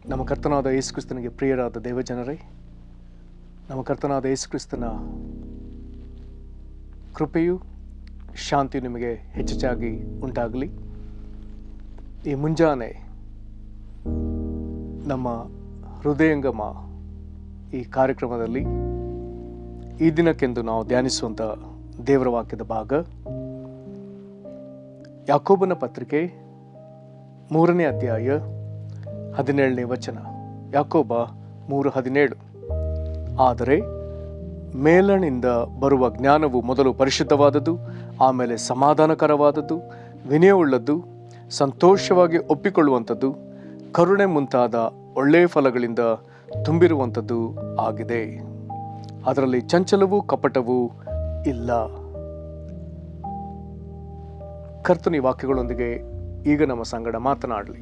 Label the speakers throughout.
Speaker 1: ನಮ್ಮ ಕರ್ತನಾದ ಯೇಸು ಕ್ರಿಸ್ತನಿಗೆ ಪ್ರಿಯರಾದ ದೇವಜನರೇ, ನಮ್ಮ ಕರ್ತನಾದ ಯೇಸು ಕ್ರಿಸ್ತನ ಕೃಪೆಯು ಶಾಂತಿಯು ನಿಮಗೆ ಹೆಚ್ಚೆಚ್ಚಾಗಿ ಉಂಟಾಗಲಿ. ಈ ಮುಂಜಾನೆ ನಮ್ಮ ಹೃದಯಂಗಮ ಈ ಕಾರ್ಯಕ್ರಮದಲ್ಲಿ ಈ ದಿನಕ್ಕೆಂದು ನಾವು ಧ್ಯಾನಿಸುವಂಥ ದೇವರ ವಾಕ್ಯದ ಭಾಗ ಯಾಕೋಬನ ಪತ್ರಿಕೆ 3ನೇ ಅಧ್ಯಾಯ 17ನೇ ವಚನ. ಯಾಕೋಬ 3:17. ಆದರೆ ಮೇಲಣಿಂದ ಬರುವ ಜ್ಞಾನವು ಮೊದಲು ಪರಿಶುದ್ಧವಾದದ್ದು, ಆಮೇಲೆ ಸಮಾಧಾನಕರವಾದದ್ದು, ವಿನಯವುಳ್ಳದ್ದು, ಸಂತೋಷವಾಗಿ ಒಪ್ಪಿಕೊಳ್ಳುವಂಥದ್ದು, ಕರುಣೆ ಮುಂತಾದ ಒಳ್ಳೆಯ ಫಲಗಳಿಂದ ತುಂಬಿರುವಂಥದ್ದು ಆಗಿದೆ. ಅದರಲ್ಲಿ ಚಂಚಲವೂ ಕಪಟವೂ ಇಲ್ಲ. ಕರ್ತನ ವಾಕ್ಯಗಳೊಂದಿಗೆ ಈಗ ನಮ್ಮ ಸಂಗಡ ಮಾತನಾಡಲಿ.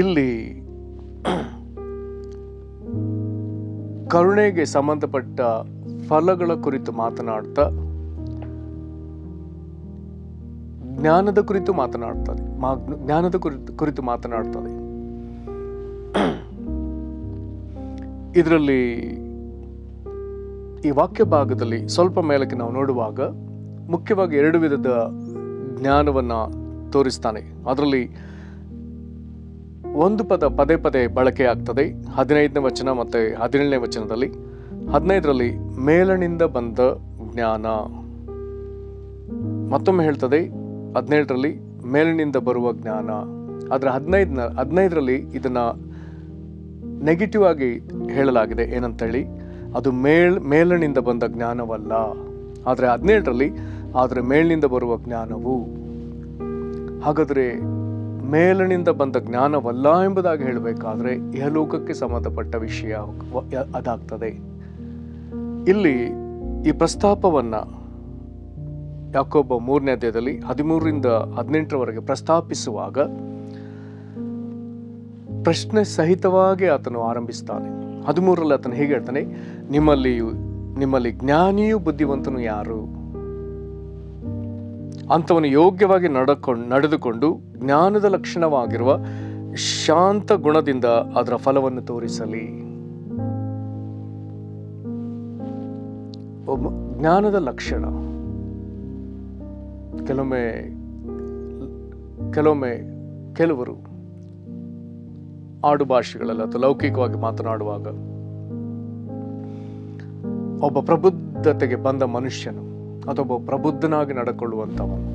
Speaker 1: ಇಲ್ಲಿ ಕರುಣೆಗೆ ಸಂಬಂಧಪಟ್ಟ ಫಲಗಳ ಕುರಿತು ಮಾತನಾಡ್ತಾ ಜ್ಞಾನದ ಕುರಿತು ಮಾತನಾಡ್ತದೆ. ಇದರಲ್ಲಿ ಈ ವಾಕ್ಯ ಭಾಗದಲ್ಲಿ ಸ್ವಲ್ಪ ಮೇಲಕ್ಕೆ ನಾವು ನೋಡುವಾಗ ಮುಖ್ಯವಾಗಿ 2 ವಿಧದ ಜ್ಞಾನವನ್ನ ತೋರಿಸ್ತಾನೆ. ಅದರಲ್ಲಿ ಒಂದು ಪದ ಪದೇ ಪದೇ ಬಳಕೆ ಆಗ್ತದೆ. 15ನೇ ವಚನ ಮತ್ತು 17ನೇ ವಚನದಲ್ಲಿ. 15ರಲ್ಲಿ ಮೇಲಣಿಂದ ಬಂದ ಜ್ಞಾನ. ಮತ್ತೊಮ್ಮೆ ಹೇಳ್ತದೆ 17ರಲ್ಲಿ ಮೇಲಿನಿಂದ ಬರುವ ಜ್ಞಾನ. ಆದರೆ 15ರಲ್ಲಿ ಇದನ್ನ ನೆಗೆಟಿವ್ ಆಗಿ ಹೇಳಲಾಗಿದೆ. ಏನಂತೇಳಿ, ಅದು ಮೇಲಣಿಂದ ಬಂದ ಜ್ಞಾನವಲ್ಲ. ಆದರೆ 17ರಲ್ಲಿ ಆದರೆ ಮೇಲಿನಿಂದ ಬರುವ ಜ್ಞಾನವು. ಹಾಗಾದರೆ ಮೇಲಣಿಂದ ಬಂದ ಜ್ಞಾನವಲ್ಲ ಎಂಬುದಾಗಿ ಹೇಳಬೇಕಾದ್ರೆ ಇಹಲೋಕಕ್ಕೆ ಸಂಬಂಧಪಟ್ಟ ವಿಷಯ ಅದಾಗ್ತದೆ. ಇಲ್ಲಿ ಈ ಪ್ರಸ್ತಾಪವನ್ನ ಯಾಕೋಬ 3ನೇ ಅಧ್ಯಾಯದಲ್ಲಿ 13ರಿಂದ 18ರವರೆಗೆ ಪ್ರಸ್ತಾಪಿಸುವಾಗ ಪ್ರಶ್ನೆ ಸಹಿತವಾಗಿ ಆತನು ಆರಂಭಿಸ್ತಾನೆ. 13ರಲ್ಲಿ ಆತನು ಹೀಗೆ ಹೇಳ್ತಾನೆ, ನಿಮ್ಮಲ್ಲಿ ಜ್ಞಾನಿಯೂ ಬುದ್ಧಿವಂತನು ಯಾರು? ಅಂಥವನು ಯೋಗ್ಯವಾಗಿ ನಡೆದುಕೊಂಡು ಜ್ಞಾನದ ಲಕ್ಷಣವಾಗಿರುವ ಶಾಂತ ಗುಣದಿಂದ ಅದರ ಫಲವನ್ನು ತೋರಿಸಲಿ. ಜ್ಞಾನದ ಲಕ್ಷಣ ಕೆಲವರು ಆಡು ಭಾಷೆಗಳಲ್ಲಿ ಅಥವಾ ಲೌಕಿಕವಾಗಿ ಮಾತನಾಡುವಾಗ ಒಬ್ಬ ಪ್ರಬುದ್ಧತೆಗೆ ಬಂದ ಮನುಷ್ಯನು ಅಥವಾ ಒಬ್ಬ ಪ್ರಬುದ್ಧನಾಗಿ ನಡ್ಕೊಳ್ಳುವಂಥವನು,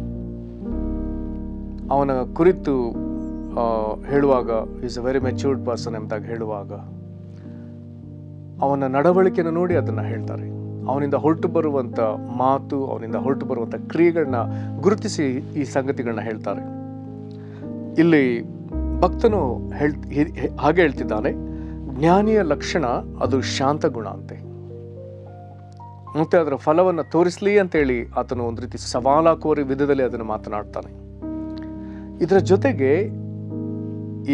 Speaker 1: ಅವನ ಕುರಿತು ಹೇಳುವಾಗ is a very matured person ಎಂಬುದಾಗಿ ಹೇಳುವಾಗ ಅವನ ನಡವಳಿಕೆಯನ್ನು ನೋಡಿ ಅದನ್ನು ಹೇಳ್ತಾರೆ. ಅವನಿಂದ ಹೊರಟು ಬರುವಂಥ ಮಾತು, ಅವನಿಂದ ಹೊರಟು ಬರುವಂಥ ಕ್ರಿಯೆಗಳನ್ನ ಗುರುತಿಸಿ ಈ ಸಂಗತಿಗಳನ್ನ ಹೇಳ್ತಾರೆ. ಇಲ್ಲಿ ಭಕ್ತನು ಹಾಗೆ ಹೇಳ್ತಿದ್ದಾನೆ, ಜ್ಞಾನಿಯ ಲಕ್ಷಣ ಅದು ಶಾಂತ ಗುಣ ಅಂತೆ. ಮತ್ತೆ ಅದರ ಫಲವನ್ನು ತೋರಿಸಲಿ ಅಂತೇಳಿ ಆತನು ಒಂದು ರೀತಿ ಸವಾಲಾಕೋರಿ ವಿಧದಲ್ಲಿ ಅದನ್ನು ಮಾತನಾಡ್ತಾನೆ. ಇದರ ಜೊತೆಗೆ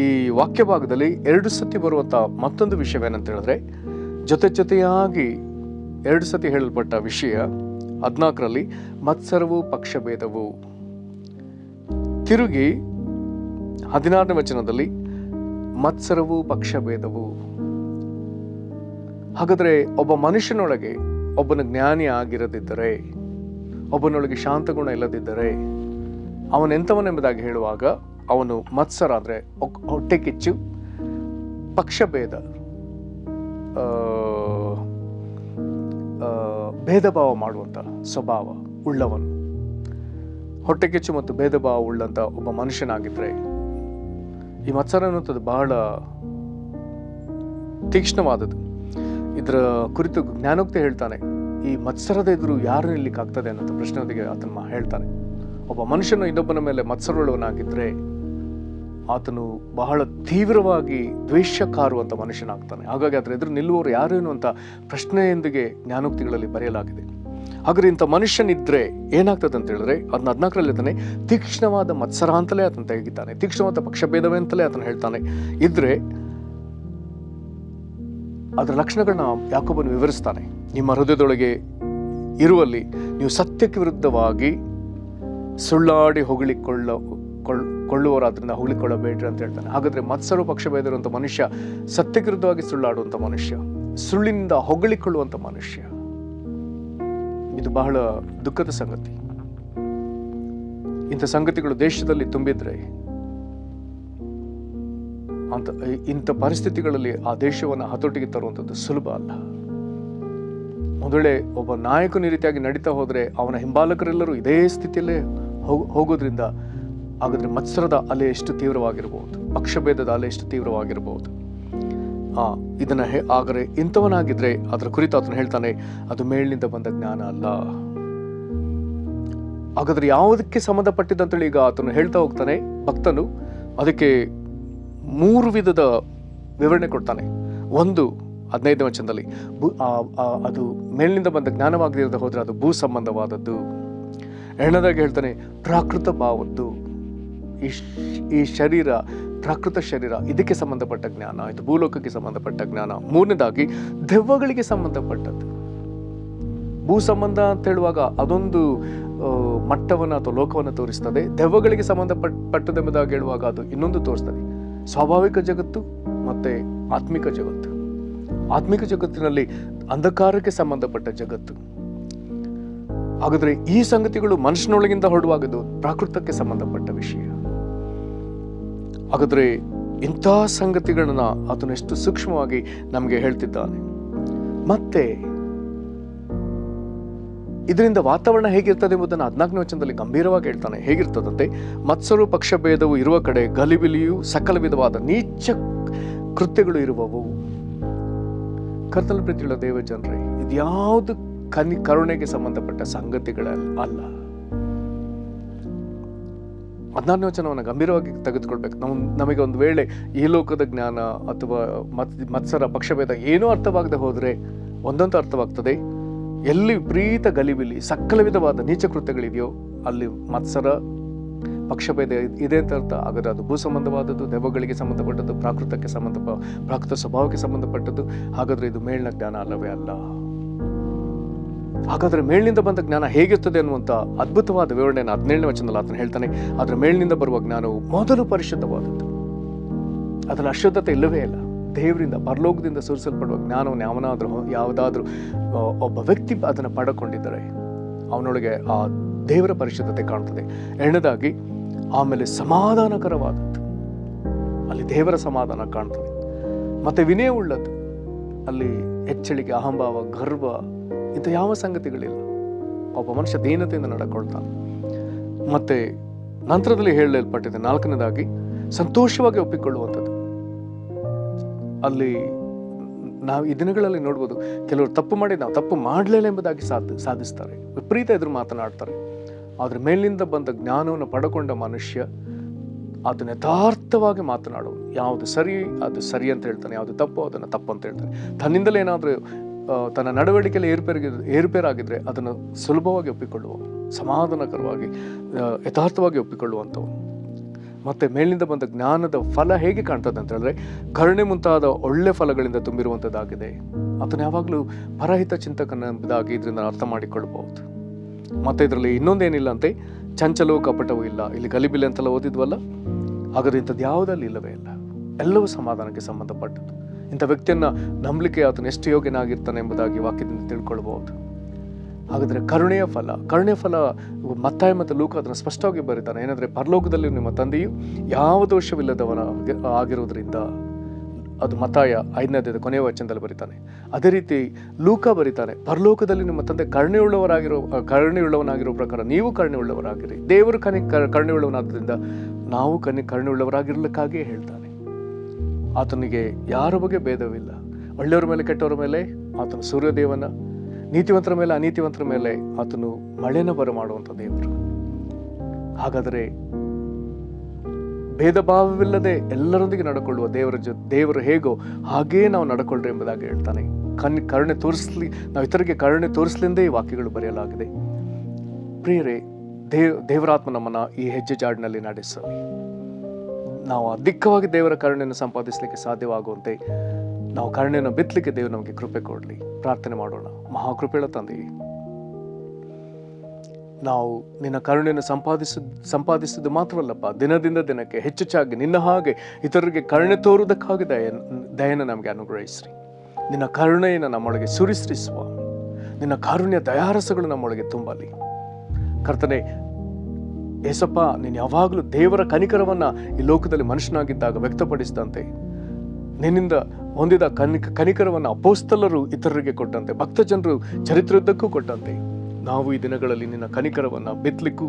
Speaker 1: ಈ ವಾಕ್ಯ ಭಾಗದಲ್ಲಿ 2 ಸತಿ ಬರುವಂಥ ಮತ್ತೊಂದು ವಿಷಯವೇನಂತ ಹೇಳಿದ್ರೆ, ಜೊತೆಯಾಗಿ 2 ಸತಿ ಹೇಳಲ್ಪಟ್ಟ ವಿಷಯ 14ರಲ್ಲಿ ಮತ್ಸರವು ಪಕ್ಷಭೇದವು. ತಿರುಗಿ 16ನೇ ವಚನದಲ್ಲಿ ಮತ್ಸರವು ಪಕ್ಷಭೇದವು. ಹಾಗಾದ್ರೆ ಒಬ್ಬ ಮನುಷ್ಯನೊಳಗೆ ಒಬ್ಬನ ಜ್ಞಾನಿ ಆಗಿರದಿದ್ದರೆ, ಒಬ್ಬನೊಳಗೆ ಶಾಂತಗುಣ ಇಲ್ಲದಿದ್ದರೆ ಅವನೆಂಥವನೆಂಬುದಾಗಿ ಹೇಳುವಾಗ ಅವನು ಮತ್ಸರ ಅಂದರೆ ಹೊಟ್ಟೆ ಕಿಚ್ಚು, ಪಕ್ಷಭೇದ ಭೇದ ಭಾವ ಮಾಡುವಂಥ ಸ್ವಭಾವ ಉಳ್ಳವನು. ಹೊಟ್ಟೆ ಕಿಚ್ಚು ಮತ್ತು ಭೇದ ಭಾವ ಉಳ್ಳಂಥ ಒಬ್ಬ ಮನುಷ್ಯನಾಗಿದ್ದರೆ, ಈ ಮತ್ಸರ ಅನ್ನುವಂಥದ್ದು ಬಹಳ ತೀಕ್ಷ್ಣವಾದದ್ದು. ಇದರ ಕುರಿತು ಜ್ಞಾನೋಕ್ತಿ ಹೇಳ್ತಾನೆ, ಈ ಮತ್ಸರದ ಎದುರು ಯಾರು ನಿಲ್ಲಿಕ್ಕಾಗ್ತದೆ ಅನ್ನೋ ಪ್ರಶ್ನೆಯೊಂದಿಗೆ ಆತನ ಹೇಳ್ತಾನೆ. ಒಬ್ಬ ಮನುಷ್ಯನು ಇನ್ನೊಬ್ಬನ ಮೇಲೆ ಮತ್ಸರವುಳ್ಳವನಾಗಿದ್ದರೆ ಆತನು ಬಹಳ ತೀವ್ರವಾಗಿ ದ್ವೇಷ ಕಾರುವಂಥ ಮನುಷ್ಯನಾಗ್ತಾನೆ. ಹಾಗಾಗಿ ಅದರ ಎದುರು ನಿಲ್ಲುವವರು ಯಾರು ಎನ್ನುವಂಥ ಪ್ರಶ್ನೆಯೊಂದಿಗೆ ಜ್ಞಾನೋಕ್ತಿಗಳಲ್ಲಿ ಬರೆಯಲಾಗಿದೆ. ಹಾಗಾದ್ರೆ ಇಂಥ ಮನುಷ್ಯನಿದ್ರೆ ಏನಾಗ್ತದೆ ಅಂತ ಹೇಳಿದ್ರೆ, ಅದನ್ನ 14ರಲ್ಲಿ ತಾನೆ ತೀಕ್ಷ್ಣವಾದ ಮತ್ಸರ ಅಂತಲೇ ಆತನ ತೆಗಿತಾನೆ, ತೀಕ್ಷ್ಣವಾದ ಪಕ್ಷಭೇದವೇ ಅಂತಲೇ ಆತನು ಹೇಳ್ತಾನೆ. ಇದ್ರೆ ಅದರ ಲಕ್ಷಣಗಳನ್ನ ಯಾಕೋಬನು ವಿವರಿಸ್ತಾನೆ. ನಿಮ್ಮ ಹೃದಯದೊಳಗೆ ಇರುವಲ್ಲಿ ನೀವು ಸತ್ಯಕ್ಕೆ ವಿರುದ್ಧವಾಗಿ ಸುಳ್ಳಾಡಿ ಕೊಳ್ಳುವರಾದ್ರಿಂದ ಹೊಗಳಿಕೊಳ್ಳಬೇಡ್ರಿ ಅಂತ ಹೇಳ್ತಾನೆ. ಹಾಗಾದ್ರೆ ಮತ್ಸರು ಪಕ್ಷಭೇದ ಇರುವಂಥ ಮನುಷ್ಯ, ಸತ್ಯಕ್ಕೆ ವಿರುದ್ಧವಾಗಿ ಸುಳ್ಳಾಡುವಂಥ ಮನುಷ್ಯ, ಸುಳ್ಳಿನಿಂದ ಹೊಗಳಿಕೊಳ್ಳುವಂಥ ಮನುಷ್ಯ. ಇದು ಬಹಳ ದುಃಖದ ಸಂಗತಿ. ಇಂಥ ಸಂಗತಿಗಳು ದೇಶದಲ್ಲಿ ತುಂಬಿದ್ರೆ ಇಂಥ ಪರಿಸ್ಥಿತಿಗಳಲ್ಲಿ ಆ ದೇಶವನ್ನು ಹತೋಟಿಗೆ ತರುವಂಥದ್ದು ಸುಲಭ ಅಲ್ಲ. ಒಂದು ವೇಳೆ ಒಬ್ಬ ನಾಯಕನ ಈ ರೀತಿಯಾಗಿ ನಡೀತಾ ಹೋದ್ರೆ ಅವನ ಹಿಂಬಾಲಕರೆಲ್ಲರೂ ಇದೇ ಸ್ಥಿತಿಯಲ್ಲೇ ಹೋಗೋದ್ರಿಂದ ಹಾಗಾದ್ರೆ ಮತ್ಸರದ ಅಲೆ ಎಷ್ಟು ತೀವ್ರವಾಗಿರಬಹುದು, ಪಕ್ಷಭೇದದ ಅಲೆ ಎಷ್ಟು ತೀವ್ರವಾಗಿರಬಹುದು. ಇದನ್ನ ಆದರೆ ಇಂಥವನಾಗಿದ್ರೆ ಅದರ ಕುರಿತು ಆತನು ಹೇಳ್ತಾನೆ, ಅದು ಮೇಲಿನಿಂದ ಬಂದ ಜ್ಞಾನ ಅಲ್ಲ. ಹಾಗಾದ್ರೆ ಯಾವುದಕ್ಕೆ ಸಂಬಂಧಪಟ್ಟಿದ್ದಂತೇಳಿ ಈಗ ಆತನು ಹೇಳ್ತಾ ಹೋಗ್ತಾನೆ ಭಕ್ತನು. ಅದಕ್ಕೆ 3 ವಿಧದ ವಿವರಣೆ ಕೊಡ್ತಾನೆ. 1 15ನೇ ವಚನದಲ್ಲಿ ಅದು ಮೇಲಿನಿಂದ ಬಂದ ಜ್ಞಾನವಾಗದಿರದೆ ಹೋದ್ರೆ ಅದು ಭೂ ಸಂಬಂಧವಾದದ್ದು. 2ನೇದಾಗಿ ಹೇಳ್ತಾನೆ ಪ್ರಾಕೃತ ಭಾವದ್ದು, ಈ ಶರೀರ, ಪ್ರಾಕೃತ ಶರೀರ, ಇದಕ್ಕೆ ಸಂಬಂಧಪಟ್ಟ ಜ್ಞಾನ, ಇದು ಭೂಲೋಕಕ್ಕೆ ಸಂಬಂಧಪಟ್ಟ ಜ್ಞಾನ. 3ನೇದಾಗಿ ದೆವ್ವಗಳಿಗೆ ಸಂಬಂಧಪಟ್ಟದ್ದು. ಭೂ ಸಂಬಂಧ ಅಂತ ಹೇಳುವಾಗ ಅದೊಂದು ಮಟ್ಟವನ್ನು ಅಥವಾ ಲೋಕವನ್ನು ತೋರಿಸ್ತದೆ. ದೆವ್ವಗಳಿಗೆ ಸಂಬಂಧಪಟ್ಟದೆಂಬುದಾಗಿ ಹೇಳುವಾಗ ಅದು ಇನ್ನೊಂದು ತೋರಿಸ್ತದೆ, ಸ್ವಾಭಾವಿಕ ಜಗತ್ತು ಮತ್ತೆ ಆತ್ಮಿಕ ಜಗತ್ತು. ಆತ್ಮಿಕ ಜಗತ್ತಿನಲ್ಲಿ ಅಂಧಕಾರಕ್ಕೆ ಸಂಬಂಧಪಟ್ಟ ಜಗತ್ತು. ಹಾಗಾದ್ರೆ ಈ ಸಂಗತಿಗಳು ಮನುಷ್ಯನೊಳಗಿಂದ ಹೊರಡುವಾಗದು ಪ್ರಾಕೃತಕ್ಕೆ ಸಂಬಂಧಪಟ್ಟ ವಿಷಯ. ಹಾಗಾದ್ರೆ ಇಂಥ ಸಂಗತಿಗಳನ್ನ ಆತನು ಎಷ್ಟು ಸೂಕ್ಷ್ಮವಾಗಿ ನಮಗೆ ಹೇಳ್ತಿದ್ದಾನೆ. ಮತ್ತೆ ಇದರಿಂದ ವಾತಾವರಣ ಹೇಗಿರ್ತದೆ ಎಂಬುದನ್ನು 14ನೇ ವಚನದಲ್ಲಿ ಗಂಭೀರವಾಗಿ ಹೇಳ್ತಾನೆ. ಹೇಗಿರ್ತದಂತೆ, ಮತ್ಸರು ಪಕ್ಷಭೇದವು ಇರುವ ಕಡೆ ಗಲಿಬಿಲಿಯು ಸಕಲ ವಿಧವಾದ ನೀಚ ಕೃತ್ಯಗಳು ಇರುವವು. ಕರ್ತನ ಪ್ರೀತಿಯುಳ್ಳ ದೇವ ಜನರೇ, ಇದ್ಯಾವುದು ಕರುಣೆಗೆ ಸಂಬಂಧಪಟ್ಟ ಸಂಗತಿಗಳಲ್ಲ. 14ನೇ ವಚನವನ್ನು ಗಂಭೀರವಾಗಿ ತೆಗೆದುಕೊಳ್ಬೇಕು. ನಮಗೆ ಒಂದು ವೇಳೆ ಈ ಲೋಕದ ಜ್ಞಾನ ಅಥವಾ ಮತ್ಸರ ಪಕ್ಷಭೇದ ಏನೂ ಅರ್ಥವಾಗದೆ ಹೋದ್ರೆ ಒಂದಂತೂ ಅರ್ಥವಾಗ್ತದೆ, ಎಲ್ಲಿ ವಿಪರೀತ ಗಲಿಬಿಲಿ ಸಕಲ ವಿಧವಾದ ನೀಚ ಕೃತ್ಯಗಳಿದೆಯೋ ಅಲ್ಲಿ ಮತ್ಸರ ಪಕ್ಷಭೇದ ಇದೆ ಅಂತ ಅರ್ಥ. ಹಾಗಾದ್ರೆ ಅದು ಭೂ ಸಂಬಂಧವಾದದ್ದು, ದೆವ್ವಗಳಿಗೆ ಸಂಬಂಧಪಟ್ಟದ್ದು, ಪ್ರಾಕೃತ ಸ್ವಭಾವಕ್ಕೆ ಸಂಬಂಧಪಟ್ಟದ್ದು. ಹಾಗಾದ್ರೆ ಇದು ಮೇಲಿನ ಜ್ಞಾನ ಅಲ್ಲವೇ ಅಲ್ಲ. ಹಾಗಾದ್ರೆ ಮೇಲಿನಿಂದ ಬಂದ ಜ್ಞಾನ ಹೇಗಿರ್ತದೆ ಅನ್ನುವಂಥ ಅದ್ಭುತವಾದ ವಿವರಣೆಯನ್ನು 17ನೇ ವಚನದಲ್ಲಿ ಆತನು ಹೇಳ್ತಾನೆ. ಆದ್ರೆ ಮೇಲಿನಿಂದ ಬರುವ ಜ್ಞಾನವು ಮೊದಲು ಪರಿಶುದ್ಧವಾದದ್ದು, ಅದರಲ್ಲಿ ಅಶುದ್ಧತೆ ಇಲ್ಲವೇ ಇಲ್ಲ. ದೇವರಿಂದ ಪರಲೋಕದಿಂದ ಸುರಿಸಲ್ಪಡುವ ಜ್ಞಾನವನ್ನು ಯಾವುದಾದ್ರೂ ಒಬ್ಬ ವ್ಯಕ್ತಿ ಅದನ್ನು ಪಡ್ಕೊಂಡಿದ್ದರೆ ಅವನೊಳಗೆ ಆ ದೇವರ ಪರಿಶುದ್ಧತೆ ಕಾಣ್ತದೆ. 2ನೇದಾಗಿ ಆಮೇಲೆ ಸಮಾಧಾನಕರವಾದದ್ದು, ಅಲ್ಲಿ ದೇವರ ಸಮಾಧಾನ ಕಾಣ್ತದೆ. ಮತ್ತೆ ವಿನಯ ಉಳ್ಳದ್ದು, ಅಲ್ಲಿ ಹೆಚ್ಚಳಿಕೆ, ಅಹಂಭಾವ, ಗರ್ವ ಇಂಥ ಯಾವ ಸಂಗತಿಗಳಿಲ್ಲ. ಒಬ್ಬ ಮನುಷ್ಯ ದೀನತೆಯಿಂದ ನಡ್ಕೊಳ್ತಾನೆ. ಮತ್ತೆ ನಂತರದಲ್ಲಿ ಹೇಳಲ್ಪಟ್ಟಿದೆ 4ನೇದಾಗಿ ಸಂತೋಷವಾಗಿ ಒಪ್ಪಿಕೊಳ್ಳುವಂಥದ್ದು. ಅಲ್ಲಿ ನಾವು ಈ ದಿನಗಳಲ್ಲಿ ನೋಡ್ಬೋದು, ಕೆಲವರು ತಪ್ಪು ಮಾಡಿ ನಾವು ತಪ್ಪು ಮಾಡಲಿಲ್ಲ ಎಂಬುದಾಗಿ ಸಾಧಿಸ್ತಾರೆ, ವಿಪರೀತ ಎದುರು ಮಾತನಾಡ್ತಾರೆ. ಆದರೆ ಮೇಲಿನಿಂದ ಬಂದ ಜ್ಞಾನವನ್ನು ಪಡ್ಕೊಂಡ ಮನುಷ್ಯ ಅದನ್ನ ಯಥಾರ್ಥವಾಗಿ ಮಾತನಾಡುವ, ಯಾವುದು ಸರಿ ಅದು ಸರಿ ಅಂತ ಹೇಳ್ತಾನೆ, ಯಾವುದು ತಪ್ಪು ಅದನ್ನು ತಪ್ಪು ಅಂತ ಹೇಳ್ತಾನೆ. ತನ್ನಿಂದಲೇ ಏನಾದರೂ ತನ್ನ ನಡವಳಿಕೆಯಲ್ಲಿ ಏರುಪೇರಾಗಿದ್ರೆ ಅದನ್ನು ಸುಲಭವಾಗಿ ಒಪ್ಪಿಕೊಳ್ಳುವ, ಸಮಾಧಾನಕರವಾಗಿ ಯಥಾರ್ಥವಾಗಿ ಒಪ್ಪಿಕೊಳ್ಳುವಂಥವನು. ಮತ್ತೆ ಮೇಲಿನಿಂದ ಬಂದ ಜ್ಞಾನದ ಫಲ ಹೇಗೆ ಕಾಣ್ತದೆ ಅಂತ ಹೇಳಿದ್ರೆ ಕರುಣೆ ಮುಂತಾದ ಒಳ್ಳೆ ಫಲಗಳಿಂದ ತುಂಬಿರುವಂಥದ್ದಾಗಿದೆ. ಅದನ್ನು ಯಾವಾಗಲೂ ಪರಹಿತ ಚಿಂತಕನ ಎಂಬುದಾಗಿ ಇದರಿಂದ ಅರ್ಥ ಮಾಡಿಕೊಳ್ಳಬಹುದು. ಮತ್ತೆ ಇದರಲ್ಲಿ ಇನ್ನೊಂದೇನಿಲ್ಲ ಅಂತೆ, ಚಂಚಲವೂ ಕಪಟವೂ ಇಲ್ಲ. ಇಲ್ಲಿ ಗಲಿಬಿಲಿ ಅಂತೆಲ್ಲ ಓದಿದ್ವಲ್ಲ, ಹಾಗಾದ್ರೆ ಇಂಥದ್ದು ಯಾವುದಲ್ಲಿ ಇಲ್ಲವೇ ಇಲ್ಲ. ಎಲ್ಲವೂ ಸಮಾಧಾನಕ್ಕೆ ಸಂಬಂಧಪಟ್ಟದ್ದು. ಇಂಥ ವ್ಯಕ್ತಿಯನ್ನ ನಂಬಲಿಕ್ಕೆ ಆತನು ಎಷ್ಟು ಯೋಗ್ಯನಾಗಿರ್ತಾನೆ ಎಂಬುದಾಗಿ ವಾಕ್ಯದಿಂದ ತಿಳ್ಕೊಳ್ಬಹುದು. ಹಾಗಾದ್ರೆ ಕರುಣೆಯ ಫಲ ಮತ್ತಾಯ ಮತ್ತು ಲೂಕ ಅದನ್ನು ಸ್ಪಷ್ಟವಾಗಿ ಬರೀತಾನೆ. ಏನಂದ್ರೆ ಪರಲೋಕದಲ್ಲಿ ನಿಮ್ಮ ತಂದೆಯು ಯಾವ ದೋಷವಿಲ್ಲದವನ ಆಗಿರುವುದರಿಂದ, ಅದು ಮತ್ತಾಯ 5ನೇ ಅಧ್ಯಾಯದ ಕೊನೆಯ ವಚನದಲ್ಲಿ ಬರೀತಾನೆ. ಅದೇ ರೀತಿ ಲೂಕ ಬರೀತಾನೆ, ಪರಲೋಕದಲ್ಲಿ ನಿಮ್ಮ ತಂದೆ ಕರುಣೆಯುಳ್ಳವನಾಗಿರೋ ಪ್ರಕಾರ ನೀವು ಕರುಣೆಯುಳ್ಳವರಾಗಿರಿ. ದೇವರು ಕರುಣೆಯುಳ್ಳವನಾದ್ರಿಂದ ನಾವು ಕರುಣೆಯುಳ್ಳವರಾಗಿರ್ಲಿಕ್ಕಾಗಿಯೇ ಹೇಳ್ತಾನೆ. ಆತನಿಗೆ ಯಾರ ಬಗ್ಗೆ ಭೇದವಿಲ್ಲ. ಒಳ್ಳೆಯವರ ಮೇಲೆ ಕೆಟ್ಟವರ ಮೇಲೆ ಆತನು ಸೂರ್ಯದೇವನ, ನೀತಿವಂತರ ಮೇಲೆ ಅನೀತಿವಂತರ ಮೇಲೆ ಆತನು ಮಳೆನ ಬರಮಾಡುವಂಥ ದೇವರು. ಹಾಗಾದರೆ ಭೇದ ಭಾವವಿಲ್ಲದೆ ಎಲ್ಲರೊಂದಿಗೆ ನಡ್ಕೊಳ್ಳುವ ದೇವರು ಹೇಗೋ ಹಾಗೇ ನಾವು ನಡ್ಕೊಳ್ರಿ ಎಂಬುದಾಗಿ ಹೇಳ್ತಾನೆ. ಕರುಣೆ ತೋರಿಸ್ಲಿ, ನಾವು ಇತರಿಗೆ ಕರುಣೆ ತೋರಿಸ್ಲಿಂದೇ ಈ ವಾಕ್ಯಗಳು ಬರೆಯಲಾಗಿದೆ. ಪ್ರಿಯರೇ, ದೇವರಾತ್ಮ ನಮ್ಮನ್ನ ಈ ಹೆಜ್ಜೆ ಜಾಡಿನಲ್ಲಿ ನಡೆಸಲಿ. ನಾವು ಅಧಿಕವಾಗಿ ದೇವರ ಕರುಣೆಯನ್ನು ಸಂಪಾದಿಸಲಿಕ್ಕೆ ಸಾಧ್ಯವಾಗುವಂತೆ ನಾವು ಕರುಣೆಯನ್ನು ಬಿತ್ತಲಿಕ್ಕೆ ದೇವರು ನಮಗೆ ಕೃಪೆ ಕೊಡಲಿ. ಪ್ರಾರ್ಥನೆ ಮಾಡೋಣ. ಮಹಾಕೃಪೆಯ ತಂದೆಯೇ, ನಾವು ನಿನ್ನ ಕರುಣೆಯನ್ನು ಸಂಪಾದಿಸಿದ್ದು ಮಾತ್ರವಲ್ಲಪ್ಪ, ದಿನದಿಂದ ದಿನಕ್ಕೆ ಹೆಚ್ಚೆಚ್ಚಾಗಿ ನಿನ್ನ ಹಾಗೆ ಇತರರಿಗೆ ಕರುಣೆ ತೋರುವುದಕ್ಕಾಗಿ ದಯೆಯನ್ನು ನಮಗೆ ಅನುಗ್ರಹಿಸ್ರಿ. ನಿನ್ನ ಕರುಣೆಯನ್ನು ನಮ್ಮೊಳಗೆ ಸುರಿಸ್ರಿ ಸ್ವಾಮಿ. ನಿನ್ನ ಕಾರುಣ್ಯ ದಯಾರಸಗಳು ನಮ್ಮೊಳಗೆ ತುಂಬಲಿ ಕರ್ತನೆ. ಏಸಪ್ಪ, ನೀನು ಯಾವಾಗಲೂ ದೇವರ ಕನಿಕರವನ್ನು ಈ ಲೋಕದಲ್ಲಿ ಮನುಷ್ಯನಾಗಿದ್ದಾಗ ವ್ಯಕ್ತಪಡಿಸಿದಂತೆ, ನಿನ್ನಿಂದ ಹೊಂದಿದ ಕನಿಕರವನ್ನು ಅಪೋಸ್ತಲರು ಇತರರಿಗೆ ಕೊಟ್ಟಂತೆ, ಭಕ್ತ ಜನರು ಚರಿತ್ರೆಯುದ್ದಕ್ಕೂ ಕೊಟ್ಟಂತೆ, ನಾವು ಈ ದಿನಗಳಲ್ಲಿ ನಿನ್ನ ಕನಿಕರವನ್ನು ಬಿತ್ತಲಿಕ್ಕೂ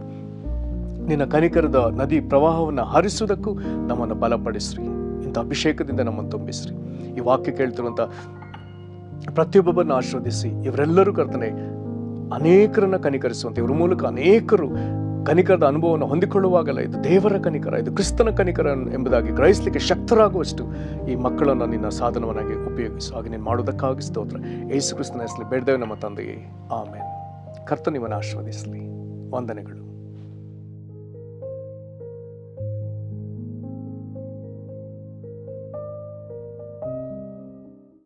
Speaker 1: ನಿನ್ನ ಕನಿಕರದ ನದಿ ಪ್ರವಾಹವನ್ನು ಹರಿಸುವುದಕ್ಕೂ ನಮ್ಮನ್ನು ಬಲಪಡಿಸ್ರಿ. ಇಂಥ ಅಭಿಷೇಕದಿಂದ ನಮ್ಮನ್ನು ತುಂಬಿಸ್ರಿ. ಈ ವಾಕ್ಯ ಕೇಳ್ತಿರುವಂಥ ಪ್ರತಿಯೊಬ್ಬರನ್ನು ಆಶೀರ್ವದಿಸಿ, ಇವರೆಲ್ಲರೂ ಕರ್ತನೆ ಅನೇಕರನ್ನು ಕನಿಕರಿಸುವಂತೆ, ಇವ್ರ ಮೂಲಕ ಅನೇಕರು ಕನಿಕರದ ಅನುಭವವನ್ನು ಹೊಂದಿಕೊಳ್ಳುವಾಗಲ್ಲ, ಇದು ದೇವರ ಕನಿಕರ, ಇದು ಕ್ರಿಸ್ತನ ಕನಿಕರ ಎಂಬುದಾಗಿ ಗ್ರಹಿಸಲಿಕ್ಕೆ ಶಕ್ತರಾಗುವಷ್ಟು ಈ ಮಕ್ಕಳನ್ನು ನಿನ್ನ ಸಾಧನವನ್ನಾಗಿ ಉಪಯೋಗಿಸು. ಹಾಗೆ ನೀನು ಮಾಡೋದಕ್ಕಾಗಿ ಸ್ತೋತ್ರ. ಯೇಸು ಕ್ರಿಸ್ತನ ಹೆಸರಲ್ಲಿ ಬೇಡ್ದೇವೆ ನಮ್ಮ ತಂದೆಯೇ, ಆಮೇನ್. ಕರ್ತನಿವನ್ನ ಆಶೀರ್ವದಿಸಲಿ. ವಂದನೆಗಳು.